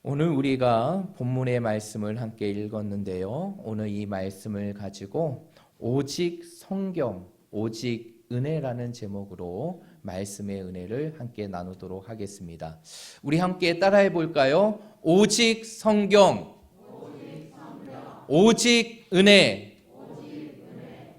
오늘 우리가 본문의 말씀을 함께 읽었는데요. 오늘 이 말씀을 가지고 오직 성경, 오직 은혜라는 제목으로 말씀의 은혜를 함께 나누도록 하겠습니다. 우리 함께 따라해 볼까요? 오직 성경, 오직 은혜.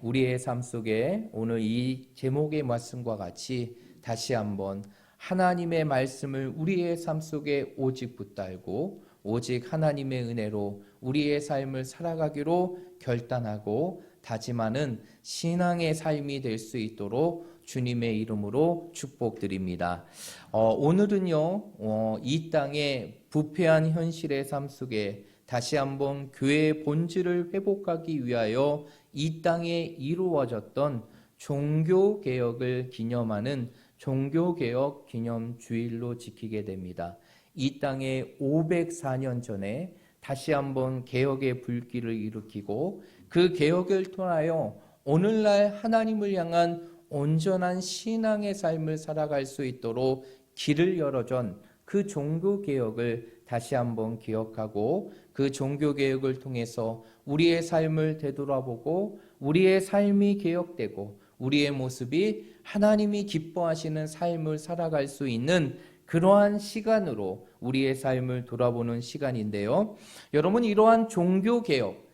우리의 삶 속에 오늘 이 제목의 말씀과 같이 다시 한번 하나님의 말씀을 우리의 삶 속에 오직 붙들고 오직 하나님의 은혜로 우리의 삶을 살아가기로 결단하고 다짐하는 신앙의 삶이 될 수 있도록 주님의 이름으로 축복드립니다. 오늘은요, 이 땅의 부패한 현실의 삶 속에 다시 한번 교회의 본질을 회복하기 위하여 이 땅에 이루어졌던 종교개혁을 기념하는 종교개혁 기념주일로 지키게 됩니다. 이 땅에 504년 전에 다시 한번 개혁의 불길을 일으키고 그 개혁을 통하여 오늘날 하나님을 향한 온전한 신앙의 삶을 살아갈 수 있도록 길을 열어준 그 종교개혁을 다시 한번 기억하고 그 종교개혁을 통해서 우리의 삶을 되돌아보고 우리의 삶이 개혁되고 우리의 모습이 하나님이 기뻐하시는 삶을 살아갈 수 있는 그러한 시간으로 우리의 삶을 돌아보는 시간인데요. 여러분, 이러한 종교개혁은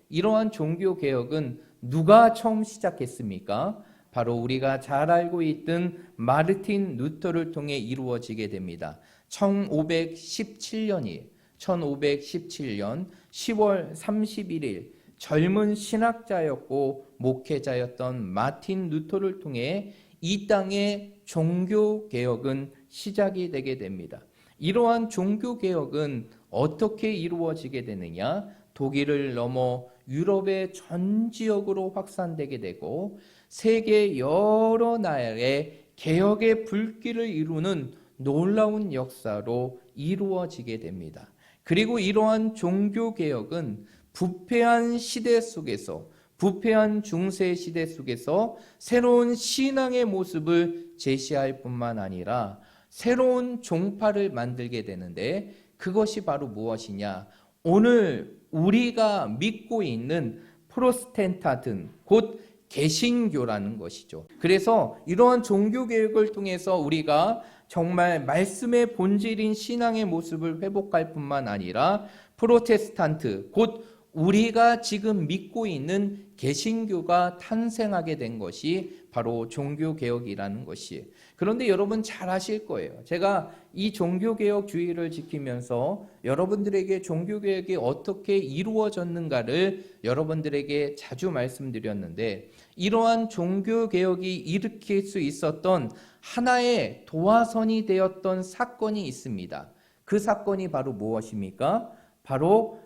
누가 처음 시작했습니까? 바로 우리가 잘 알고 있던 마르틴 루터를 통해 이루어지게 됩니다. 1517년 10월 31일 젊은 신학자였고 목회자였던 마틴 루터를 통해 이 땅의 종교개혁은 시작이 되게 됩니다. 이러한 종교개혁은 어떻게 이루어지게 되느냐? 독일을 넘어 유럽의 전 지역으로 확산되게 되고 세계 여러 나라의 개혁의 불길을 이루는 놀라운 역사로 이루어지게 됩니다. 그리고 이러한 종교개혁은 부패한 시대 속에서, 부패한 중세 시대 속에서 새로운 신앙의 모습을 제시할 뿐만 아니라 새로운 종파를 만들게 되는데 그것이 바로 무엇이냐? 오늘 우리가 믿고 있는 프로테스탄트, 곧 개신교라는 것이죠. 그래서 이러한 종교개혁을 통해서 우리가 정말 말씀의 본질인 신앙의 모습을 회복할 뿐만 아니라 프로테스탄트, 곧 우리가 지금 믿고 있는 개신교가 탄생하게 된 것이 바로 종교개혁이라는 것이에요. 그런데 여러분 잘 아실 거예요. 제가 이 종교개혁 주의를 지키면서 여러분들에게 종교개혁이 어떻게 이루어졌는가를 여러분들에게 자주 말씀드렸는데 이러한 종교개혁이 일으킬 수 있었던 하나의 도화선이 되었던 사건이 있습니다. 그 사건이 바로 무엇입니까? 바로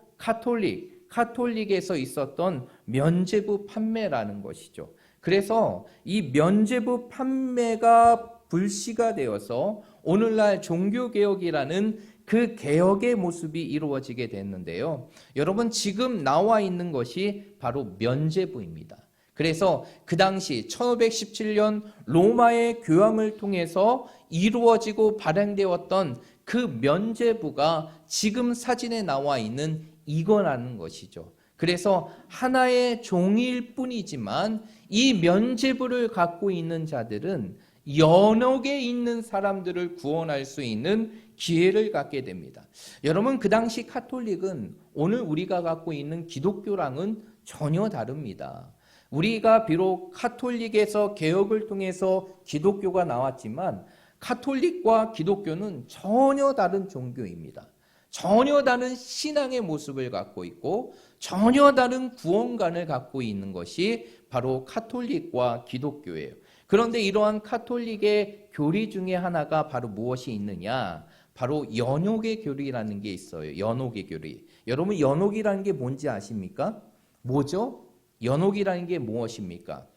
카톨릭에서 있었던 면죄부 판매라는 것이죠. 그래서 이 면죄부 판매가 불씨가 되어서 오늘날 종교개혁이라는 그 개혁의 모습이 이루어지게 됐는데요. 여러분 지금 나와 있는 것이 바로 면죄부입니다. 그래서 그 당시 1517년 로마의 교황을 통해서 이루어지고 발행되었던 그 면죄부가 지금 사진에 나와 있는 이거라는 것이죠. 그래서 하나의 종일 뿐이지만 이 면죄부를 갖고 있는 자들은 연옥에 있는 사람들을 구원할 수 있는 기회를 갖게 됩니다. 여러분 그 당시 카톨릭은 오늘 우리가 갖고 있는 기독교랑은 전혀 다릅니다. 우리가 비록 카톨릭에서 개혁을 통해서 기독교가 나왔지만 카톨릭과 기독교는 전혀 다른 종교입니다. 전혀 다른 신앙의 모습을 갖고 있고 전혀 다른 구원관을 갖고 있는 것이 바로 카톨릭과 기독교예요. 그런데 이러한 카톨릭의 교리 중에 하나가 바로 무엇이 있느냐? 바로 연옥의 교리라는 게 있어요. 연옥의 교리. 여러분 연옥이라는 게 뭔지 아십니까? 뭐죠? 연옥이라는 게 무엇입니까?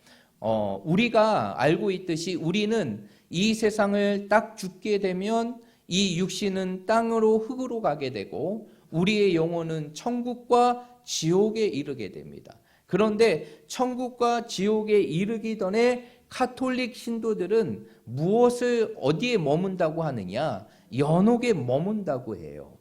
우리가 알고 있듯이 우리는 이 세상을 딱 죽게 되면 이 육신은 땅으로 흙으로 가게 되고 우리의 영혼은 천국과 지옥에 이르게 됩니다. 그런데 천국과 지옥에 이르기 전에 카톨릭 신도들은 무엇을 어디에 머문다고 하느냐? 연옥에 머문다고 해요.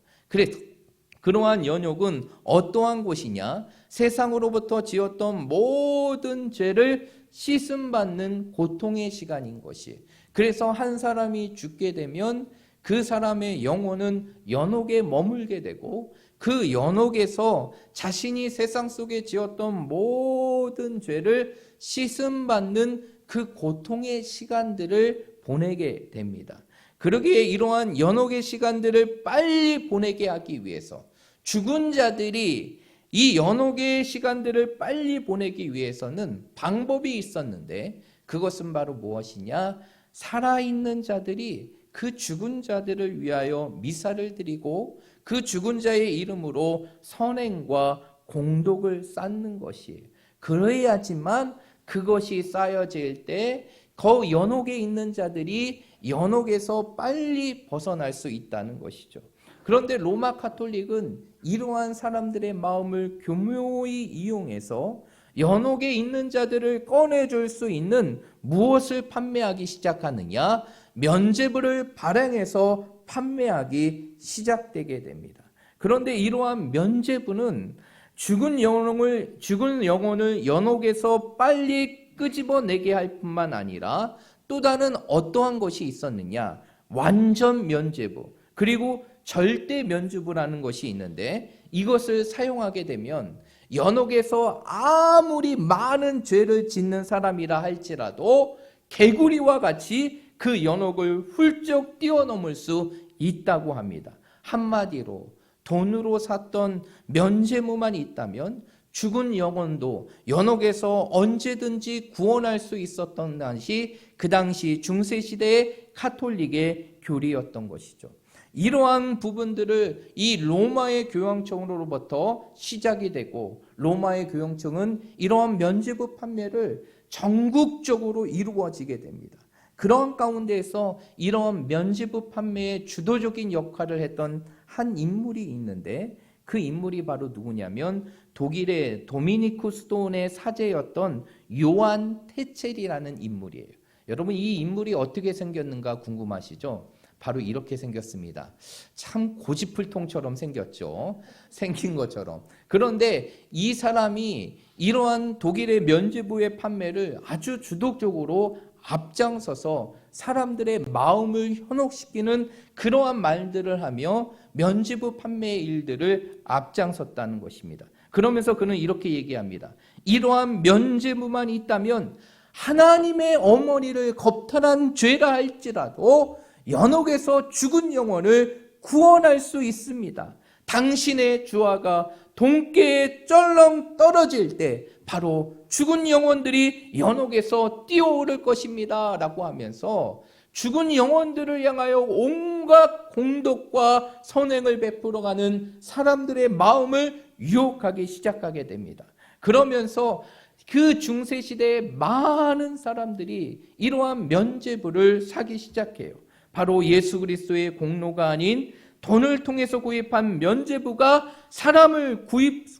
그러한 연옥은 어떠한 곳이냐? 세상으로부터 지었던 모든 죄를 씻음받는 고통의 시간인 것이. 그래서 한 사람이 죽게 되면 그 사람의 영혼은 연옥에 머물게 되고 그 연옥에서 자신이 세상 속에 지었던 모든 죄를 씻음받는 그 고통의 시간들을 보내게 됩니다. 그러기에 이러한 연옥의 시간들을 빨리 보내게 하기 위해서 죽은 자들이 이 연옥의 시간들을 빨리 보내기 위해서는 방법이 있었는데 그것은 바로 무엇이냐? 살아있는 자들이 그 죽은 자들을 위하여 미사를 드리고 그 죽은 자의 이름으로 선행과 공덕을 쌓는 것이에요. 그래야지만 그것이 쌓여질 때 그 연옥에 있는 자들이 연옥에서 빨리 벗어날 수 있다는 것이죠. 그런데 로마 가톨릭은 이러한 사람들의 마음을 교묘히 이용해서 연옥에 있는 자들을 꺼내줄 수 있는 무엇을 판매하기 시작하느냐? 면죄부를 발행해서 판매하기 시작되게 됩니다. 그런데 이러한 면죄부는 죽은 영혼을 연옥에서 빨리 끄집어내게 할 뿐만 아니라 또 다른 어떠한 것이 있었느냐? 완전 면죄부 그리고 절대 면죄부라는 것이 있는데 이것을 사용하게 되면 연옥에서 아무리 많은 죄를 짓는 사람이라 할지라도 개구리와 같이 그 연옥을 훌쩍 뛰어넘을 수 있다고 합니다. 한마디로 돈으로 샀던 면죄부만 있다면 죽은 영혼도 연옥에서 언제든지 구원할 수 있었던 것이 그 당시 중세시대의 가톨릭의 교리였던 것이죠. 이러한 부분들을 이 로마의 교황청으로부터 시작이 되고 로마의 교황청은 이러한 면죄부 판매를 전국적으로 이루어지게 됩니다. 그런 가운데에서 이러한 면죄부 판매의 주도적인 역할을 했던 한 인물이 있는데 그 인물이 바로 누구냐면 독일의 도미니쿠스돈의 사제였던 요한 테첼이라는 인물이에요. 여러분 이 인물이 어떻게 생겼는가 궁금하시죠? 바로 이렇게 생겼습니다. 참 고집불통처럼 생겼죠. 생긴 것처럼. 그런데 이 사람이 이러한 독일의 면죄부의 판매를 아주 주도적으로 앞장서서 사람들의 마음을 현혹시키는 그러한 말들을 하며 면죄부 판매의 일들을 앞장섰다는 것입니다. 그러면서 그는 이렇게 얘기합니다. 이러한 면죄부만 있다면 하나님의 어머니를 겁탈한 죄라 할지라도 연옥에서 죽은 영혼을 구원할 수 있습니다. 당신의 주화가 동계에 쩔렁 떨어질 때 바로 죽은 영혼들이 연옥에서 뛰어오를 것입니다 라고 하면서 죽은 영혼들을 향하여 온갖 공덕과 선행을 베풀어가는 사람들의 마음을 유혹하기 시작하게 됩니다. 그러면서 그 중세시대의 많은 사람들이 이러한 면죄부를 사기 시작해요. 바로 예수 그리스도의 공로가 아닌 돈을 통해서 구입한 면죄부가 사람을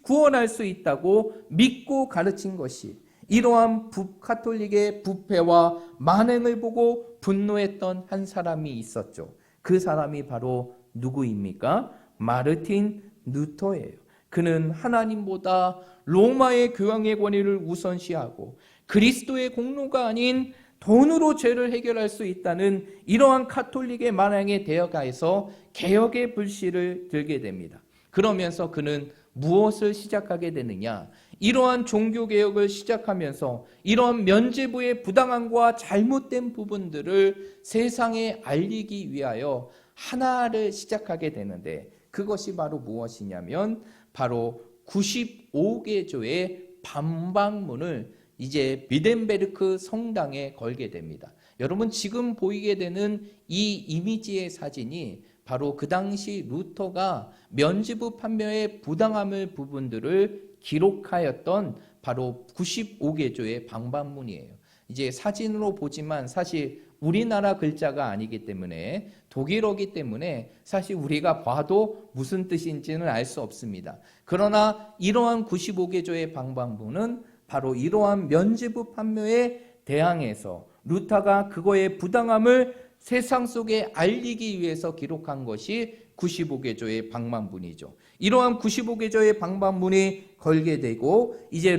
구원할 수 있다고 믿고 가르친 것이 이러한 가톨릭의 부패와 만행을 보고 분노했던 한 사람이 있었죠. 그 사람이 바로 누구입니까? 마르틴 루터예요. 그는 하나님보다 로마의 교황의 권위를 우선시하고 그리스도의 공로가 아닌 돈으로 죄를 해결할 수 있다는 이러한 가톨릭의 만행에 대여가해서 개혁의 불씨를 들게 됩니다. 그러면서 그는 무엇을 시작하게 되느냐? 이러한 종교개혁을 시작하면서 이러한 면죄부의 부당함과 잘못된 부분들을 세상에 알리기 위하여 하나를 시작하게 되는데 그것이 바로 무엇이냐면 바로 95개 교의 반박문을 이제 비덴베르크 성당에 걸게 됩니다. 여러분 지금 보이게 되는 이 이미지의 사진이 바로 그 당시 루터가 면죄부 판매의 부당함을 부분들을 기록하였던 바로 95개조의 방반문이에요. 이제 사진으로 보지만 사실 우리나라 글자가 아니기 때문에 독일어기 때문에 사실 우리가 봐도 무슨 뜻인지는 알 수 없습니다. 그러나 이러한 95개조의 방반문은 바로 이러한 면죄부 판매에 대항해서 루터가 그거의 부당함을 세상 속에 알리기 위해서 기록한 것이 95개조의 방망문이죠. 이러한 95개조의 방망문이 걸게 되고 이제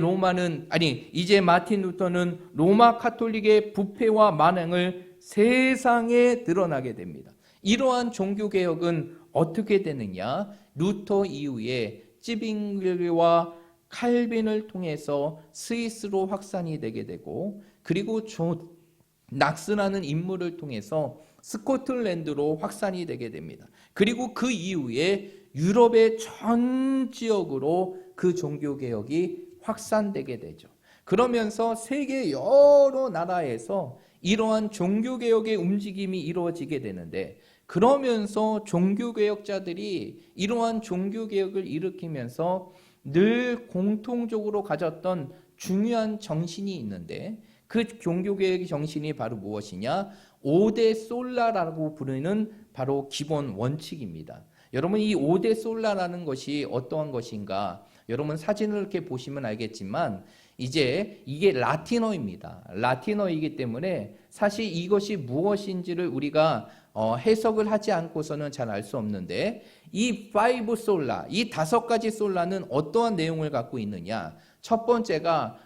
이제 마틴 루터는 로마 카톨릭의 부패와 만행을 세상에 드러나게 됩니다. 이러한 종교개혁은 어떻게 되느냐? 루터 이후에 찌빙글과 칼빈을 통해서 스위스로 확산이 되게 되고, 그리고 존 낙스라는 인물을 통해서 스코틀랜드로 확산이 되게 됩니다. 그리고 그 이후에 유럽의 전 지역으로 그 종교개혁이 확산되게 되죠. 그러면서 세계 여러 나라에서 이러한 종교개혁의 움직임이 이루어지게 되는데, 그러면서 종교개혁자들이 이러한 종교개혁을 일으키면서 늘 공통적으로 가졌던 중요한 정신이 있는데, 그 종교개혁의 정신이 바로 무엇이냐? 5대 솔라라고 부르는 바로 기본 원칙입니다. 여러분, 이 5대 솔라라는 것이 어떠한 것인가? 여러분 사진을 이렇게 보시면 알겠지만 이제 이게 라틴어입니다. 라틴어이기 때문에 사실 이것이 무엇인지를 우리가 해석을 하지 않고서는 잘 알 수 없는데, 이 5 솔라, 이 5가지 솔라는 어떠한 내용을 갖고 있느냐? 첫 번째가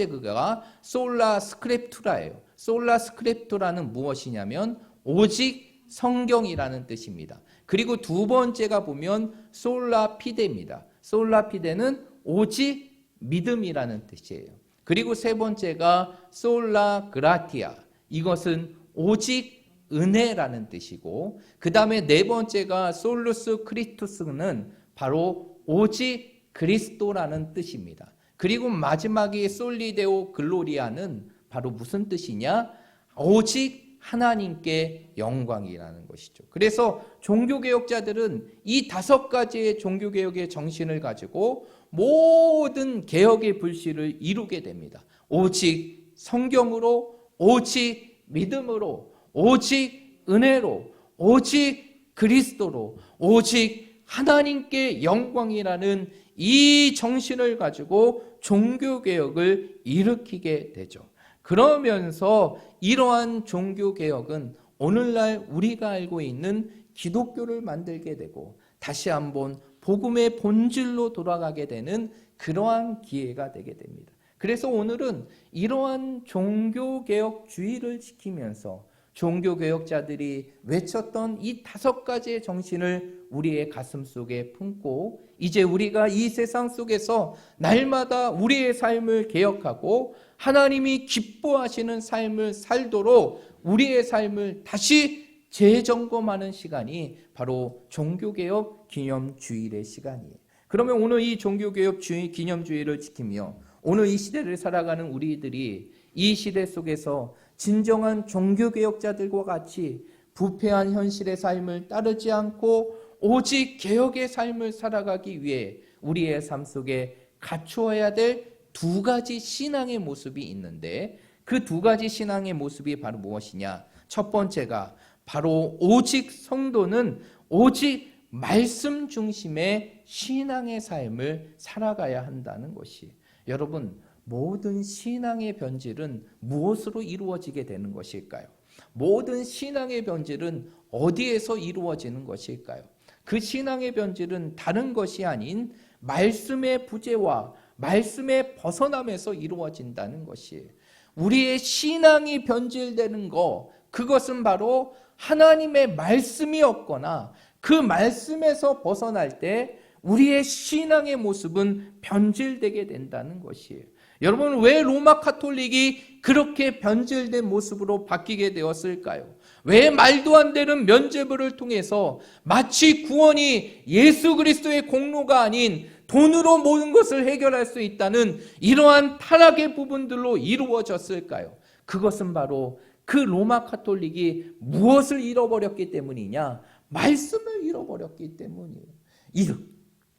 그거가 솔라 스크립투라예요. 솔라 스크립투라는 무엇이냐면 오직 성경이라는 뜻입니다. 그리고 두 번째가 보면 솔라 피데입니다. 솔라 피데는 오직 믿음이라는 뜻이에요. 그리고 세 번째가 솔라 그라티아, 이것은 오직 은혜라는 뜻이고, 그 다음에 네 번째가 솔루스 크리스투스는 바로 오직 그리스도라는 뜻입니다. 그리고 마지막이 솔리데오 글로리아는 바로 무슨 뜻이냐? 오직 하나님께 영광이라는 것이죠. 그래서 종교개혁자들은 이 5가지의 종교개혁의 정신을 가지고 모든 개혁의 불씨를 이루게 됩니다. 오직 성경으로, 오직 믿음으로, 오직 은혜로, 오직 그리스도로, 오직 하나님께 영광이라는 이 정신을 가지고 종교개혁을 일으키게 되죠. 그러면서 이러한 종교개혁은 오늘날 우리가 알고 있는 기독교를 만들게 되고 다시 한번 복음의 본질로 돌아가게 되는 그러한 기회가 되게 됩니다. 그래서 오늘은 이러한 종교개혁주의를 지키면서 종교개혁자들이 외쳤던 이 5가지의 정신을 우리의 가슴 속에 품고 이제 우리가 이 세상 속에서 날마다 우리의 삶을 개혁하고 하나님이 기뻐하시는 삶을 살도록 우리의 삶을 다시 재점검하는 시간이 바로 종교개혁 기념주일의 시간이에요. 그러면 오늘 이 종교개혁 기념주일을 지키며 오늘 이 시대를 살아가는 우리들이 이 시대 속에서 진정한 종교개혁자들과 같이 부패한 현실의 삶을 따르지 않고 오직 개혁의 삶을 살아가기 위해 우리의 삶 속에 갖추어야 될 2가지 신앙의 모습이 있는데, 그 2가지 신앙의 모습이 바로 무엇이냐? 첫 번째가 바로 오직 성도는 오직 말씀 중심의 신앙의 삶을 살아가야 한다는 것이, 여러분 모든 신앙의 변질은 무엇으로 이루어지게 되는 것일까요? 모든 신앙의 변질은 어디에서 이루어지는 것일까요? 그 신앙의 변질은 다른 것이 아닌 말씀의 부재와 말씀의 벗어남에서 이루어진다는 것이에요. 우리의 신앙이 변질되는 것, 그것은 바로 하나님의 말씀이 없거나 그 말씀에서 벗어날 때 우리의 신앙의 모습은 변질되게 된다는 것이에요. 여러분, 왜 로마 카톨릭이 그렇게 변질된 모습으로 바뀌게 되었을까요? 왜 말도 안 되는 면죄부를 통해서 마치 구원이 예수 그리스도의 공로가 아닌 돈으로 모든 것을 해결할 수 있다는 이러한 타락의 부분들로 이루어졌을까요? 그것은 바로 그 로마 카톨릭이 무엇을 잃어버렸기 때문이냐? 말씀을 잃어버렸기 때문이에요.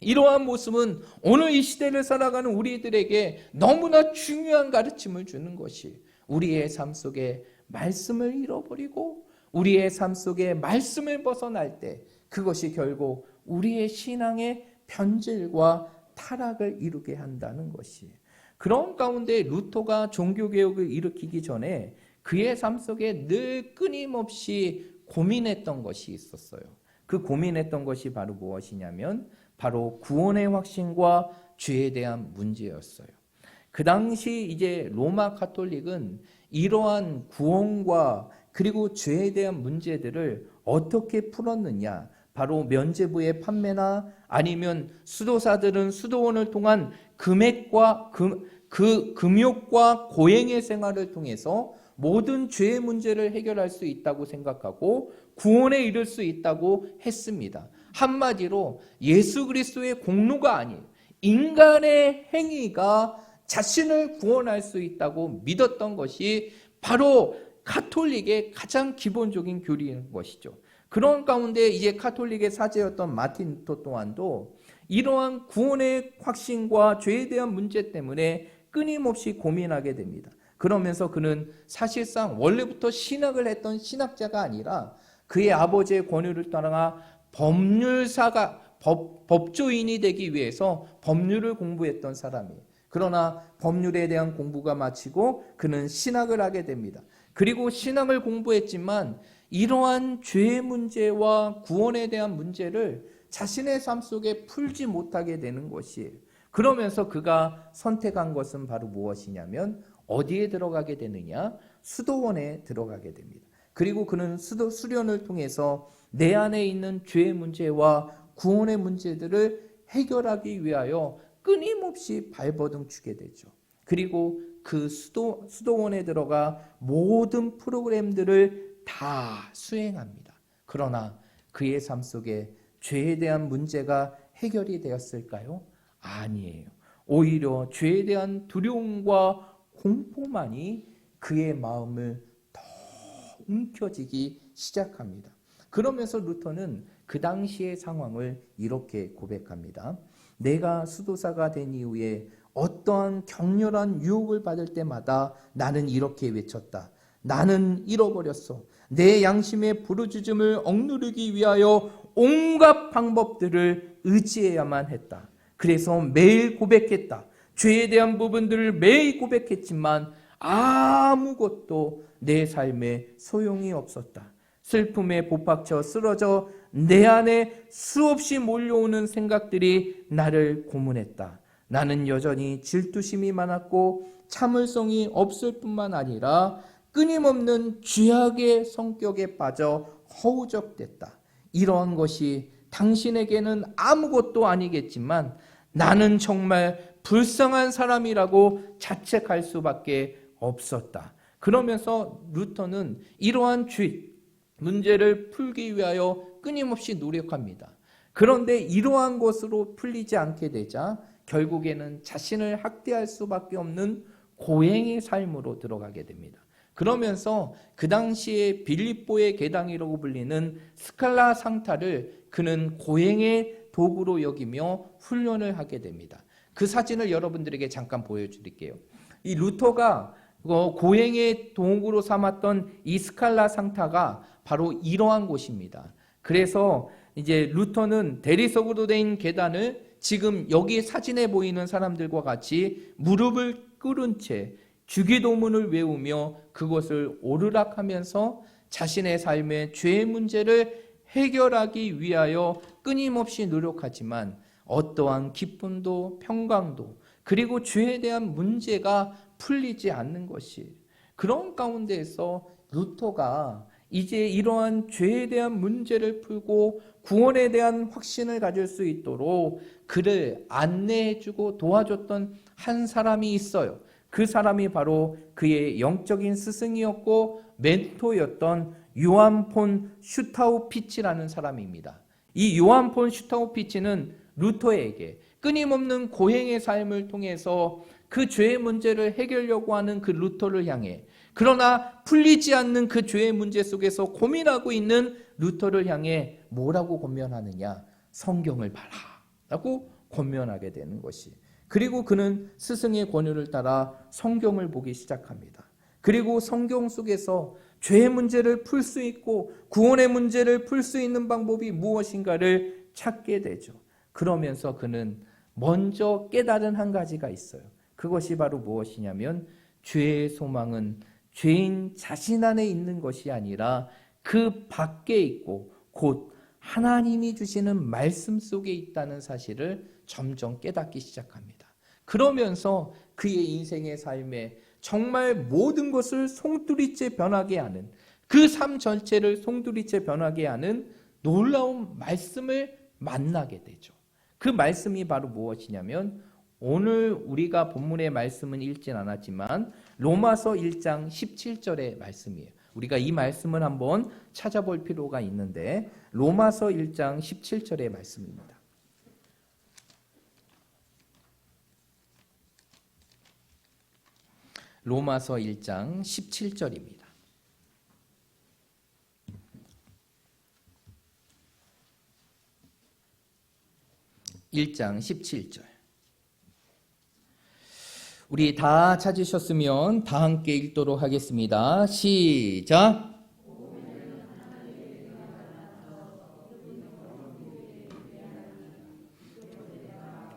이러한 모습은 오늘 이 시대를 살아가는 우리들에게 너무나 중요한 가르침을 주는 것이, 우리의 삶 속에 말씀을 잃어버리고 우리의 삶 속에 말씀을 벗어날 때 그것이 결국 우리의 신앙의 변질과 타락을 이루게 한다는 것이, 그런 가운데 루터가 종교개혁을 일으키기 전에 그의 삶 속에 늘 끊임없이 고민했던 것이 있었어요. 그 고민했던 것이 바로 무엇이냐면 바로 구원의 확신과 죄에 대한 문제였어요. 그 당시 이제 로마 가톨릭은 이러한 구원과 그리고 죄에 대한 문제들을 어떻게 풀었느냐? 바로 면죄부의 판매나 아니면 수도사들은 수도원을 통한 금욕과 고행의 생활을 통해서 모든 죄의 문제를 해결할 수 있다고 생각하고 구원에 이를 수 있다고 했습니다. 한마디로 예수 그리스도의 공로가 아닌 인간의 행위가 자신을 구원할 수 있다고 믿었던 것이 바로 가톨릭의 가장 기본적인 교리인 것이죠. 그런 가운데 이제 가톨릭의 사제였던 마틴 루터 또한도 이러한 구원의 확신과 죄에 대한 문제 때문에 끊임없이 고민하게 됩니다. 그러면서 그는 사실상 원래부터 신학을 했던 신학자가 아니라 그의 아버지의 권유를 따라 법조인이 되기 위해서 법률을 공부했던 사람이에요. 그러나 법률에 대한 공부가 마치고 그는 신학을 하게 됩니다. 그리고 신학을 공부했지만 이러한 죄의 문제와 구원에 대한 문제를 자신의 삶 속에 풀지 못하게 되는 것이에요. 그러면서 그가 선택한 것은 바로 무엇이냐면 어디에 들어가게 되느냐? 수도원에 들어가게 됩니다. 그리고 그는 수련을 통해서 내 안에 있는 죄의 문제와 구원의 문제들을 해결하기 위하여 끊임없이 발버둥 치게 되죠. 그리고 그 수도원에 들어가 모든 프로그램들을 다 수행합니다. 그러나 그의 삶 속에 죄에 대한 문제가 해결이 되었을까요? 아니에요. 오히려 죄에 대한 두려움과 공포만이 그의 마음을 더 움켜쥐기 시작합니다. 그러면서 루터는 그 당시의 상황을 이렇게 고백합니다. 내가 수도사가 된 이후에 어떠한 격렬한 유혹을 받을 때마다 나는 이렇게 외쳤다. 나는 잃어버렸어. 내 양심의 부르짖음을 억누르기 위하여 온갖 방법들을 의지해야만 했다. 그래서 매일 고백했다. 죄에 대한 부분들을 매일 고백했지만 아무것도 내 삶에 소용이 없었다. 슬픔에 복박쳐 쓰러져 내 안에 수없이 몰려오는 생각들이 나를 고문했다. 나는 여전히 질투심이 많았고 참을성이 없을 뿐만 아니라 끊임없는 죄악의 성격에 빠져 허우적댔다. 이러한 것이 당신에게는 아무것도 아니겠지만 나는 정말 불쌍한 사람이라고 자책할 수밖에 없었다. 그러면서 루터는 이러한 죄 문제를 풀기 위하여 끊임없이 노력합니다. 그런데 이러한 것으로 풀리지 않게 되자 결국에는 자신을 학대할 수밖에 없는 고행의 삶으로 들어가게 됩니다. 그러면서 그 당시에 빌립보의 계당이라고 불리는 스칼라 상타를 그는 고행의 도구로 여기며 훈련을 하게 됩니다. 그 사진을 여러분들에게 잠깐 보여드릴게요. 이 루터가 고행의 도구로 삼았던 이 스칼라 상타가 바로 이러한 곳입니다. 그래서 이제 루터는 대리석으로 된 계단을 지금 여기 사진에 보이는 사람들과 같이 무릎을 꿇은 채 주기도문을 외우며 그것을 오르락하면서 자신의 삶의 죄의 문제를 해결하기 위하여 끊임없이 노력하지만 어떠한 기쁨도 평강도 그리고 죄에 대한 문제가 풀리지 않는 것이 그런 가운데에서 루터가 이제 이러한 죄에 대한 문제를 풀고 구원에 대한 확신을 가질 수 있도록 그를 안내해주고 도와줬던 한 사람이 있어요. 그 사람이 바로 그의 영적인 스승이었고 멘토였던 요한 폰 슈타우피치라는 사람입니다. 이 요한 폰 슈타우피치는 루터에게 끊임없는 고행의 삶을 통해서 그 죄의 문제를 해결하려고 하는 그 루터를 향해 그러나 풀리지 않는 그 죄의 문제 속에서 고민하고 있는 루터를 향해 뭐라고 권면하느냐? 성경을 봐라 라고 권면하게 되는 것이. 그리고 그는 스승의 권유를 따라 성경을 보기 시작합니다. 그리고 성경 속에서 죄의 문제를 풀 수 있고 구원의 문제를 풀 수 있는 방법이 무엇인가를 찾게 되죠. 그러면서 그는 먼저 깨달은 한 가지가 있어요. 그것이 바로 무엇이냐면 죄의 소망은 죄인 자신 안에 있는 것이 아니라 그 밖에 있고 곧 하나님이 주시는 말씀 속에 있다는 사실을 점점 깨닫기 시작합니다. 그러면서 그의 인생의 삶에 정말 모든 것을 송두리째 변하게 하는, 그 삶 전체를 송두리째 변하게 하는 놀라운 말씀을 만나게 되죠. 그 말씀이 바로 무엇이냐면, 오늘 우리가 본문의 말씀은 읽진 않았지만 로마서 1장 17절의 말씀이에요. 우리가 이 말씀을 한번 찾아볼 필요가 있는데, 로마서 1장 17절의 말씀입니다. 로마서 1장 17절입니다. (1장 17절) 우리 다 찾으셨으면 다 함께 읽도록 하겠습니다. 시작!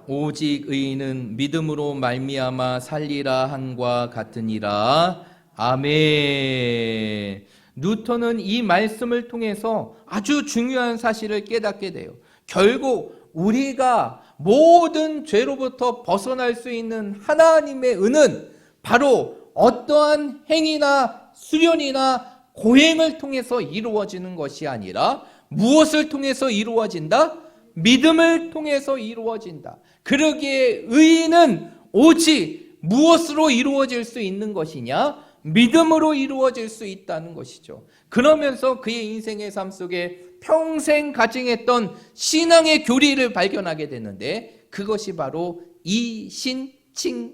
오직 의인은 믿음으로 말미암아 살리라 한과 같으니라. 아멘. 루터는 이 말씀을 통해서 아주 중요한 사실을 깨닫게 돼요. 결국 우리가 모든 죄로부터 벗어날 수 있는 하나님의 은은 바로 어떠한 행위나 수련이나 고행을 통해서 이루어지는 것이 아니라 무엇을 통해서 이루어진다? 믿음을 통해서 이루어진다. 그러기에 의인은 오직 무엇으로 이루어질 수 있는 것이냐? 믿음으로 이루어질 수 있다는 것이죠. 그러면서 그의 인생의 삶 속에 평생 가증했던 신앙의 교리를 발견하게 되는데, 그것이 바로 이신칭의예요.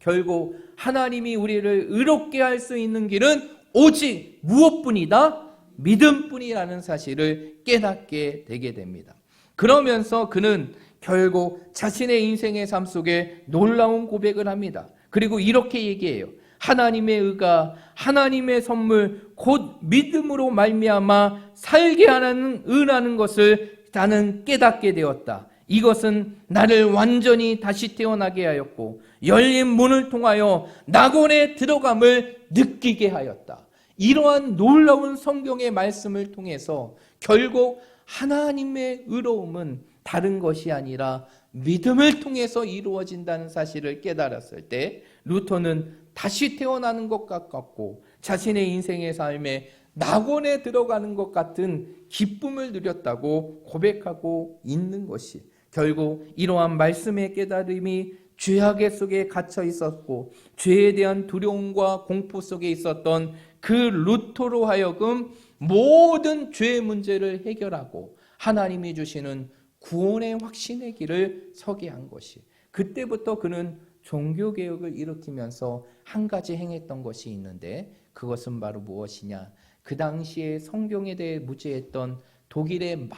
결국 하나님이 우리를 의롭게 할 수 있는 길은 오직 무엇뿐이다? 믿음뿐이라는 사실을 깨닫게 되게 됩니다. 그러면서 그는 결국 자신의 인생의 삶 속에 놀라운 고백을 합니다. 그리고 이렇게 얘기해요. 하나님의 의가, 하나님의 선물, 곧 믿음으로 말미암아 살게 하는 의라는 것을 나는 깨닫게 되었다. 이것은 나를 완전히 다시 태어나게 하였고 열린 문을 통하여 낙원에 들어감을 느끼게 하였다. 이러한 놀라운 성경의 말씀을 통해서 결국 하나님의 의로움은 다른 것이 아니라 믿음을 통해서 이루어진다는 사실을 깨달았을 때 루터는 다시 태어나는 것 같고 자신의 인생의 삶에 낙원에 들어가는 것 같은 기쁨을 누렸다고 고백하고 있는 것이, 결국 이러한 말씀의 깨달음이 죄악의 속에 갇혀 있었고 죄에 대한 두려움과 공포 속에 있었던 그 루터로 하여금 모든 죄의 문제를 해결하고 하나님이 주시는 구원의 확신의 길을 서게 한 것이, 그때부터 그는 종교개혁을 일으키면서 한 가지 행했던 것이 있는데, 그것은 바로 무엇이냐? 그 당시에 성경에 대해 무지했던 독일의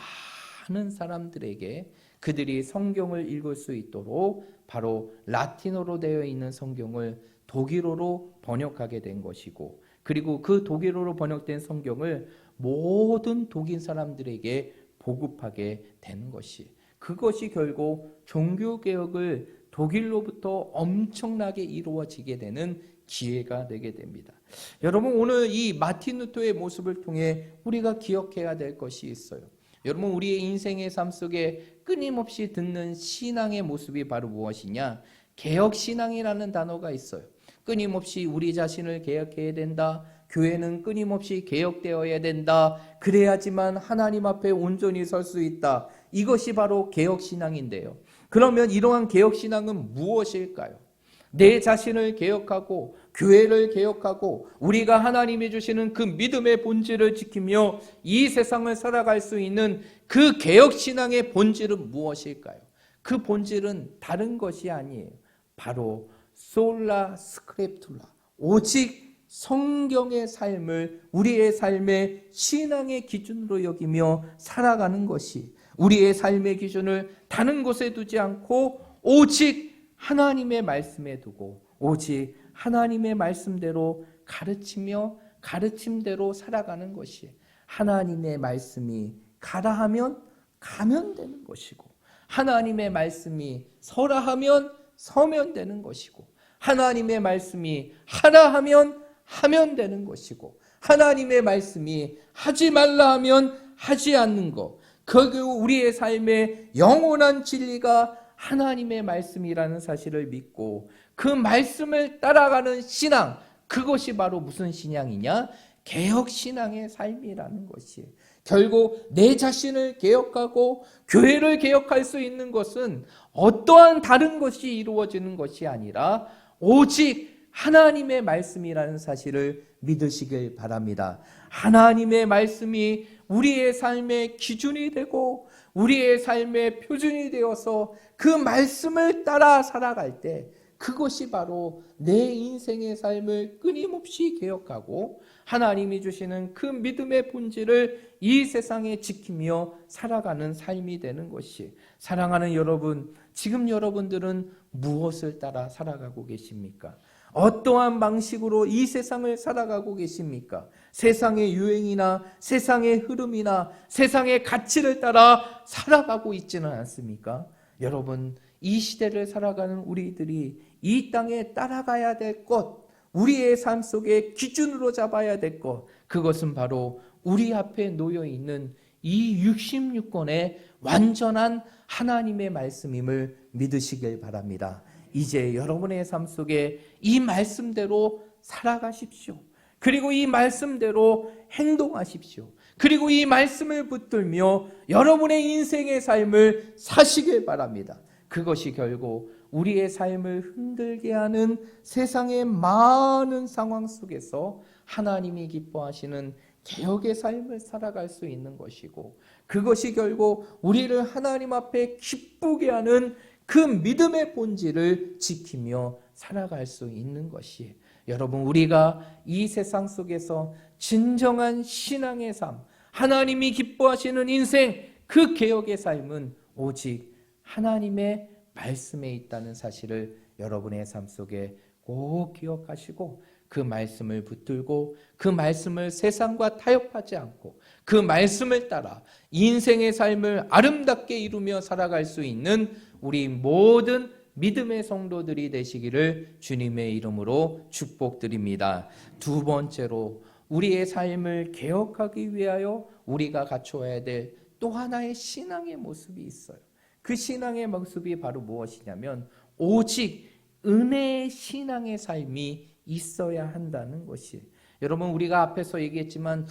많은 사람들에게 그들이 성경을 읽을 수 있도록 바로 라틴어로 되어 있는 성경을 독일어로 번역하게 된 것이고, 그리고 그 독일어로 번역된 성경을 모든 독일 사람들에게 보급하게 된 것이, 그것이 결국 종교개혁을 독일로부터 엄청나게 이루어지게 되는 기회가 되게 됩니다. 여러분, 오늘 이 마틴 루터의 모습을 통해 우리가 기억해야 될 것이 있어요. 여러분, 우리의 인생의 삶 속에 끊임없이 듣는 신앙의 모습이 바로 무엇이냐? 개혁신앙이라는 단어가 있어요. 끊임없이 우리 자신을 개혁해야 된다. 교회는 끊임없이 개혁되어야 된다. 그래야지만 하나님 앞에 온전히 설 수 있다. 이것이 바로 개혁신앙인데요. 그러면 이러한 개혁신앙은 무엇일까요? 내 자신을 개혁하고 교회를 개혁하고 우리가 하나님이 주시는 그 믿음의 본질을 지키며 이 세상을 살아갈 수 있는 그 개혁신앙의 본질은 무엇일까요? 그 본질은 다른 것이 아니에요. 바로 솔라 스크립투라, 오직 성경의 삶을 우리의 삶의 신앙의 기준으로 여기며 살아가는 것이, 우리의 삶의 기준을 다른 곳에 두지 않고 오직 하나님의 말씀에 두고 오직 하나님의 말씀대로 가르치며 가르침대로 살아가는 것이, 하나님의 말씀이 가라 하면 가면 되는 것이고 하나님의 말씀이 서라 하면 서면 되는 것이고 하나님의 말씀이 하라 하면 하면 되는 것이고 하나님의 말씀이 하지 말라 하면 하지 않는 것, 결국 우리의 삶의 영원한 진리가 하나님의 말씀이라는 사실을 믿고 그 말씀을 따라가는 신앙, 그것이 바로 무슨 신앙이냐? 개혁신앙의 삶이라는 것이에요. 결국 내 자신을 개혁하고 교회를 개혁할 수 있는 것은 어떠한 다른 것이 이루어지는 것이 아니라 오직 하나님의 말씀이라는 사실을 믿으시길 바랍니다. 하나님의 말씀이 우리의 삶의 기준이 되고 우리의 삶의 표준이 되어서 그 말씀을 따라 살아갈 때 그것이 바로 내 인생의 삶을 끊임없이 개혁하고 하나님이 주시는 그 믿음의 본질을 이 세상에 지키며 살아가는 삶이 되는 것이. 사랑하는 여러분, 지금 여러분들은 무엇을 따라 살아가고 계십니까? 어떠한 방식으로 이 세상을 살아가고 계십니까? 세상의 유행이나 세상의 흐름이나 세상의 가치를 따라 살아가고 있지는 않습니까? 여러분, 이 시대를 살아가는 우리들이 이 땅에 따라가야 될 것, 우리의 삶 속에 기준으로 잡아야 될 것, 그것은 바로 우리 앞에 놓여 있는 이 66권의 완전한 하나님의 말씀임을 믿으시길 바랍니다. 이제 여러분의 삶 속에 이 말씀대로 살아가십시오. 그리고 이 말씀대로 행동하십시오. 그리고 이 말씀을 붙들며 여러분의 인생의 삶을 사시길 바랍니다. 그것이 결국 우리의 삶을 흔들게 하는 세상의 많은 상황 속에서 하나님이 기뻐하시는 개혁의 삶을 살아갈 수 있는 것이고, 그것이 결국 우리를 하나님 앞에 기쁘게 하는 그 믿음의 본질을 지키며 살아갈 수 있는 것이에요. 여러분, 우리가 이 세상 속에서 진정한 신앙의 삶, 하나님이 기뻐하시는 인생, 그 개혁의 삶은 오직 하나님의 말씀에 있다는 사실을 여러분의 삶 속에 꼭 기억하시고 그 말씀을 붙들고 그 말씀을 세상과 타협하지 않고 그 말씀을 따라 인생의 삶을 아름답게 이루며 살아갈 수 있는 우리 모든 믿음의 성도들이 되시기를 주님의 이름으로 축복드립니다. 두 번째로 우리의 삶을 개혁하기 위하여 우리가 갖추어야 될 또 하나의 신앙의 모습이 있어요. 그 신앙의 모습이 바로 무엇이냐면 오직 은혜의 신앙의 삶이 있어야 한다는 것이에요. 여러분, 우리가 앞에서 얘기했지만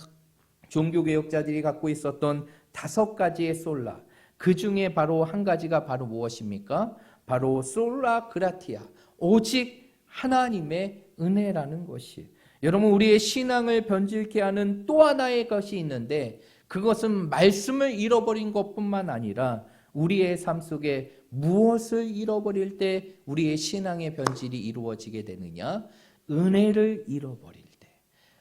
종교개혁자들이 갖고 있었던 5가지의 솔라, 그 중에 바로 한 가지가 바로 무엇입니까? 바로 솔라 그라티아, 오직 하나님의 은혜라는 것이에요. 여러분, 우리의 신앙을 변질케 하는 또 하나의 것이 있는데 그것은 말씀을 잃어버린 것뿐만 아니라 우리의 삶 속에 무엇을 잃어버릴 때 우리의 신앙의 변질이 이루어지게 되느냐? 은혜를 잃어버릴 때,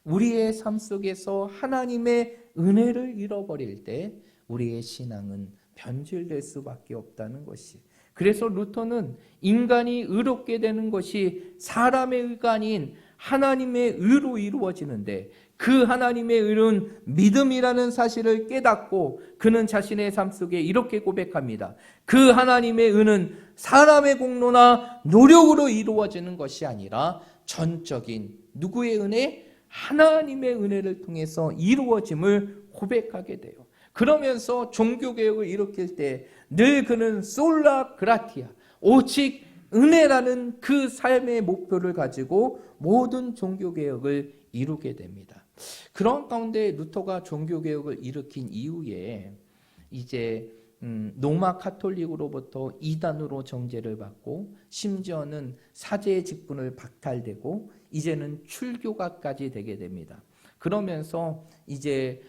우리의 삶 속에서 하나님의 은혜를 잃어버릴 때 우리의 신앙은 변질될 수밖에 없다는 것이. 그래서 루터는 인간이 의롭게 되는 것이 사람의 의가 아닌 하나님의 의로 이루어지는데 그 하나님의 의는 믿음이라는 사실을 깨닫고 그는 자신의 삶 속에 이렇게 고백합니다. 그 하나님의 의는 사람의 공로나 노력으로 이루어지는 것이 아니라 전적인 누구의 은혜? 하나님의 은혜를 통해서 이루어짐을 고백하게 돼요. 그러면서 종교개혁을 일으킬 때 늘 그는 솔라 그라티아, 오직 은혜라는 그 삶의 목표를 가지고 모든 종교개혁을 이루게 됩니다. 그런 가운데 루터가 종교개혁을 일으킨 이후에 이제 로마 카톨릭으로부터 이단으로 정죄를 받고 심지어는 사제의 직분을 박탈되고 이제는 출교가까지 되게 됩니다. 그러면서 이제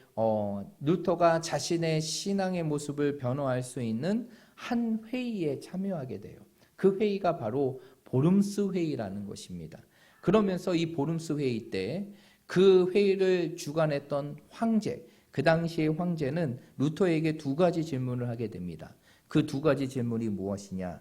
루터가 자신의 신앙의 모습을 변화할 수 있는 한 회의에 참여하게 돼요. 그 회의가 바로 보름스 회의라는 것입니다. 그러면서 이 보름스 회의 때 그 회의를 주관했던 황제, 그 당시의 황제는 루터에게 2가지 질문을 하게 됩니다. 그 2가지 질문이 무엇이냐?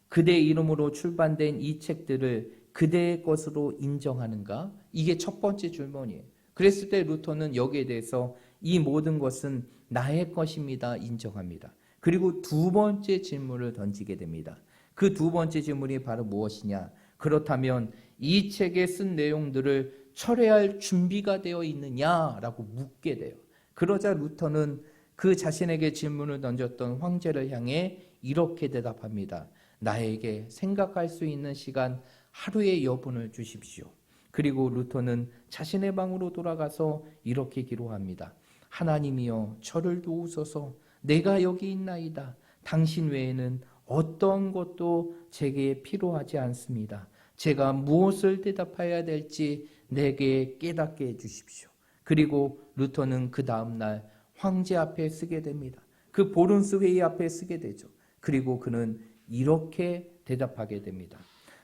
그대 이름으로 출판된 이 책들을 그대의 것으로 인정하는가? 이게 첫 번째 질문이에요. 그랬을 때 루터는 여기에 대해서 이 모든 것은 나의 것입니다. 인정합니다. 그리고 2번째 질문을 던지게 됩니다. 그 2번째 질문이 바로 무엇이냐? 그렇다면 이 책에 쓴 내용들을 철회할 준비가 되어 있느냐라고 묻게 돼요. 그러자 루터는 그 자신에게 질문을 던졌던 황제를 향해 이렇게 대답합니다. 나에게 생각할 수 있는 시간 하루의 여분을 주십시오. 그리고 루터는 자신의 방으로 돌아가서 이렇게 기도합니다. 하나님이여 저를 도우소서. 내가 여기 있나이다. 당신 외에는 어떤 것도 제게 필요하지 않습니다. 제가 무엇을 대답해야 될지 내게 깨닫게 해주십시오. 그리고 루터는 그 다음날 황제 앞에 쓰게 됩니다. 그 보른스 회의 앞에 쓰게 되죠. 그리고 그는 이렇게 대답하게 됩니다.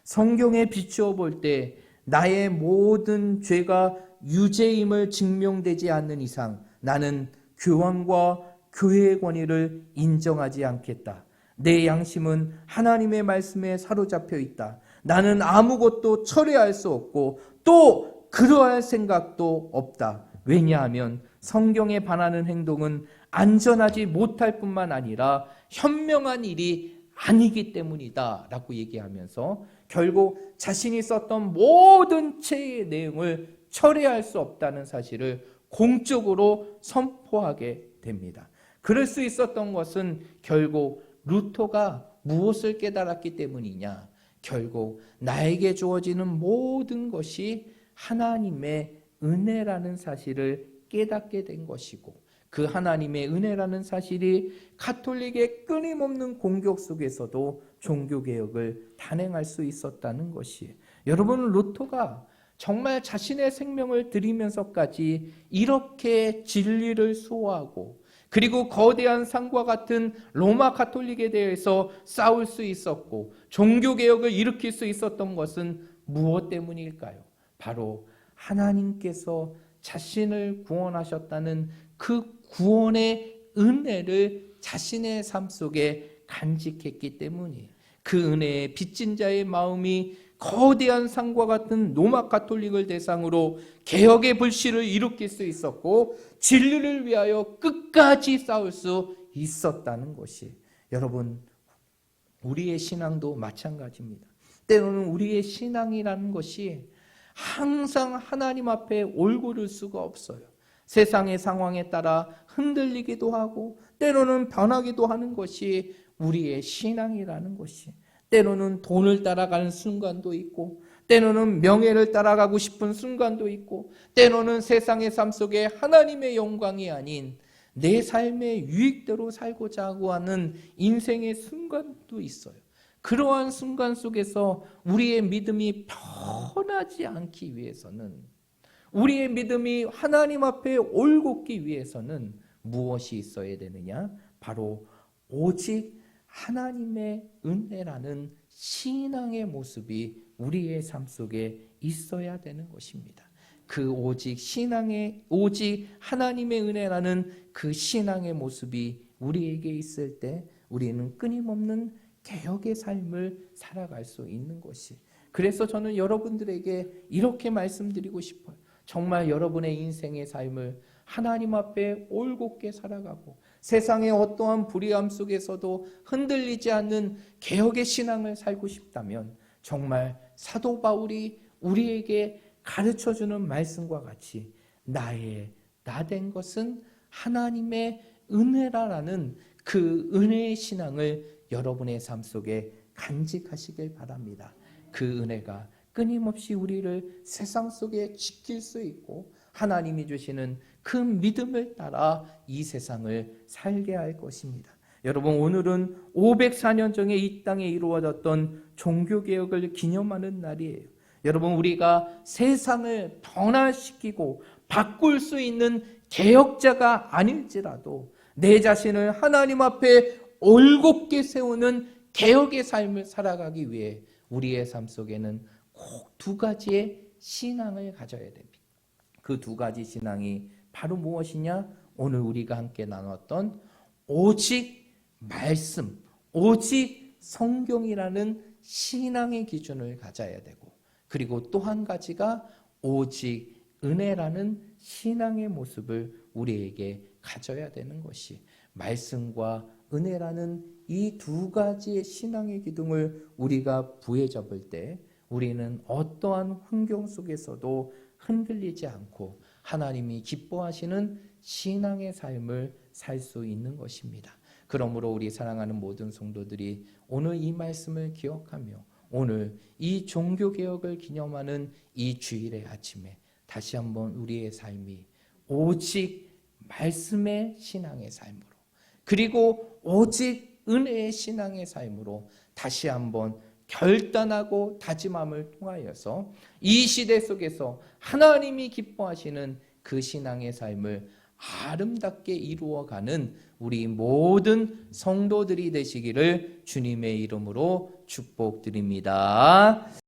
성경에 비추어 볼 때 나의 모든 죄가 유죄임을 증명되지 않는 이상 나는 교황과 교회의 권위를 인정하지 않겠다. 내 양심은 하나님의 말씀에 사로잡혀 있다. 나는 아무것도 철회할 수 없고 또 그러할 생각도 없다. 왜냐하면 성경에 반하는 행동은 안전하지 못할 뿐만 아니라 현명한 일이 아니기 때문이다 라고 얘기하면서 결국 자신이 썼던 모든 죄의 내용을 철회할 수 없다는 사실을 공적으로 선포하게 됩니다. 그럴 수 있었던 것은 결국 루터가 무엇을 깨달았기 때문이냐? 결국 나에게 주어지는 모든 것이 하나님의 은혜라는 사실을 깨닫게 된 것이고 그 하나님의 은혜라는 사실이 가톨릭의 끊임없는 공격 속에서도 종교개혁을 단행할 수 있었다는 것이에요. 여러분, 루터가 정말 자신의 생명을 드리면서까지 이렇게 진리를 수호하고 그리고 거대한 산과 같은 로마 가톨릭에 대해서 싸울 수 있었고 종교개혁을 일으킬 수 있었던 것은 무엇 때문일까요? 바로 하나님께서 자신을 구원하셨다는 그 구원의 은혜를 자신의 삶 속에 간직했기 때문이에요. 그 은혜에 빚진 자의 마음이 거대한 산과 같은 로마 가톨릭을 대상으로 개혁의 불씨를 일으킬 수 있었고 진리를 위하여 끝까지 싸울 수 있었다는 것이 여러분 우리의 신앙도 마찬가지입니다. 때로는 우리의 신앙이라는 것이 항상 하나님 앞에 올고를 수가 없어요. 세상의 상황에 따라 흔들리기도 하고 때로는 변하기도 하는 것이 우리의 신앙이라는 것이 때로는 돈을 따라가는 순간도 있고 때로는 명예를 따라가고 싶은 순간도 있고 때로는 세상의 삶 속에 하나님의 영광이 아닌 내 삶의 유익대로 살고자 하고 하는 인생의 순간도 있어요. 그러한 순간 속에서 우리의 믿음이 변하지 않기 위해서는 우리의 믿음이 하나님 앞에 올곧기 위해서는 무엇이 있어야 되느냐? 바로 오직 하나님의 은혜라는 신앙의 모습이 우리의 삶 속에 있어야 되는 것입니다. 그 오직 하나님의 은혜라는 그 신앙의 모습이 우리에게 있을 때 우리는 끊임없는 개혁의 삶을 살아갈 수 있는 것이. 그래서 저는 여러분들에게 이렇게 말씀드리고 싶어요. 정말 여러분의 인생의 삶을 하나님 앞에 올곧게 살아가고 세상의 어떠한 불의함 속에서도 흔들리지 않는 개혁의 신앙을 살고 싶다면 정말 사도 바울이 우리에게 가르쳐주는 말씀과 같이 나 된 것은 하나님의 은혜라는 그 은혜의 신앙을 여러분의 삶 속에 간직하시길 바랍니다. 그 은혜가 끊임없이 우리를 세상 속에 지킬 수 있고 하나님이 주시는 그 믿음을 따라 이 세상을 살게 할 것입니다. 여러분 오늘은 504년 전에 이 땅에 이루어졌던 종교개혁을 기념하는 날이에요. 여러분 우리가 세상을 변화시키고 바꿀 수 있는 개혁자가 아닐지라도 내 자신을 하나님 앞에 올곧게 세우는 개혁의 삶을 살아가기 위해 우리의 삶 속에는 꼭 두 가지의 신앙을 가져야 됩니다. 그 두 가지 신앙이 바로 무엇이냐? 오늘 우리가 함께 나눴던 오직 말씀, 오직 성경이라는 신앙의 기준을 가져야 되고 그리고 또 한 가지가 오직 은혜라는 신앙의 모습을 우리에게 가져야 되는 것이 말씀과 은혜라는 이 두 가지의 신앙의 기둥을 우리가 부에 접을 때 우리는 어떠한 환경 속에서도 흔들리지 않고 하나님이 기뻐하시는 신앙의 삶을 살 수 있는 것입니다. 그러므로 우리 사랑하는 모든 성도들이 오늘 이 말씀을 기억하며 오늘 이 종교개혁을 기념하는 이 주일의 아침에 다시 한번 우리의 삶이 오직 말씀의 신앙의 삶으로, 그리고 오직 은혜의 신앙의 삶으로 다시 한번 결단하고 다짐함을 통하여서 이 시대 속에서 하나님이 기뻐하시는 그 신앙의 삶을 아름답게 이루어가는 우리 모든 성도들이 되시기를 주님의 이름으로 축복드립니다.